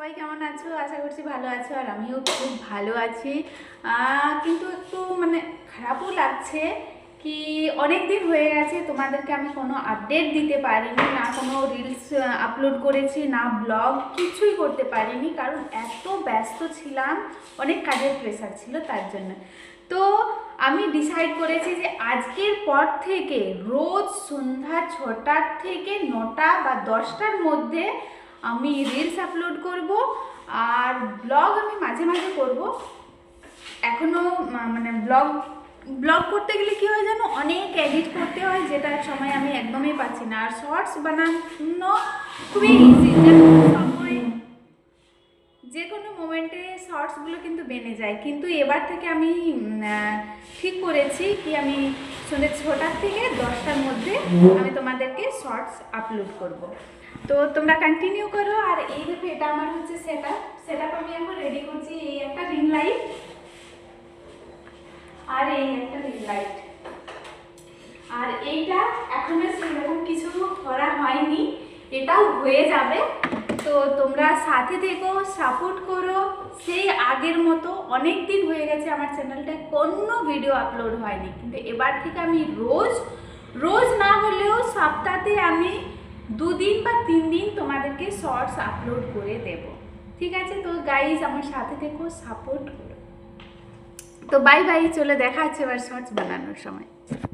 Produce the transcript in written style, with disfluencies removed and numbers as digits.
সবাই কেমন আছো? আশা করছি ভালো আছো, আর আমিও খুব ভালো আছি। কিন্তু একটু খারাপও লাগছে কি অনেক দিন হয়ে গেছে তোমাদেরকে আমি কোনো আপডেট দিতে পারিনি, না কোনো রিলস আপলোড করেছি, না ব্লগ, কিছুই করতে পারিনি, কারণ এত ব্যস্ত ছিলাম, অনেক কাজের প্রেশার ছিল তার জন্য। তো আমি ডিসাইড করেছি যে আজকের পর থেকে রোজ সন্ধ্যা 6টার থেকে 9টা বা 10টার মধ্যে আমি রিলস আপলোড করব, আর ব্লগ আমি মাঝে মাঝে করব। এখনও ব্লগ করতে গেলে কী হয় জানো, অনেক এডিট করতে হয়, যেটার সময় আমি একদমই পাচ্ছি না। আর শর্টস বানানো খুবই ইজি, যে কোনো মোমেন্টে শর্টসগুলো কিন্তু বেনে যায়। কিন্তু এবার থেকে আমি ঠিক করেছি কি আমি সন্ধ্যে 6টার থেকে 10টার মধ্যে আমি তোমাদেরকে শর্টস আপলোড করব। তো তোমরা কন্টিনিউ করো। আর এই দেখো, এটা আমার হচ্ছে সেট আপ আমি এখন রেডি করছি। এই একটা রিং লাইট আর এই একটা রিং লাইট, আর এইটা এখনো সেরকম কিছু করা হয়নি, এটাও হয়ে যাবে। তো তোমরা সাথে থেকো, সাপোর্ট করো। সেই আগের মতো অনেক দিন হয়ে গেছে আমার চ্যানেলটায় কোনো ভিডিও আপলোড হয়নি, কিন্তু এবার থেকে আমি রোজ না হলেও সপ্তাহে আমি 2 দিন বা 3 দিন তোমাদেরকে শর্টস আপলোড করে দেব। ঠিক আছে? তো গাইজ আমার সাথে থেকো, সাপোর্ট করো। তো বাই বাই, চলে দেখা হচ্ছে এবার শর্টস বানানোর সময়।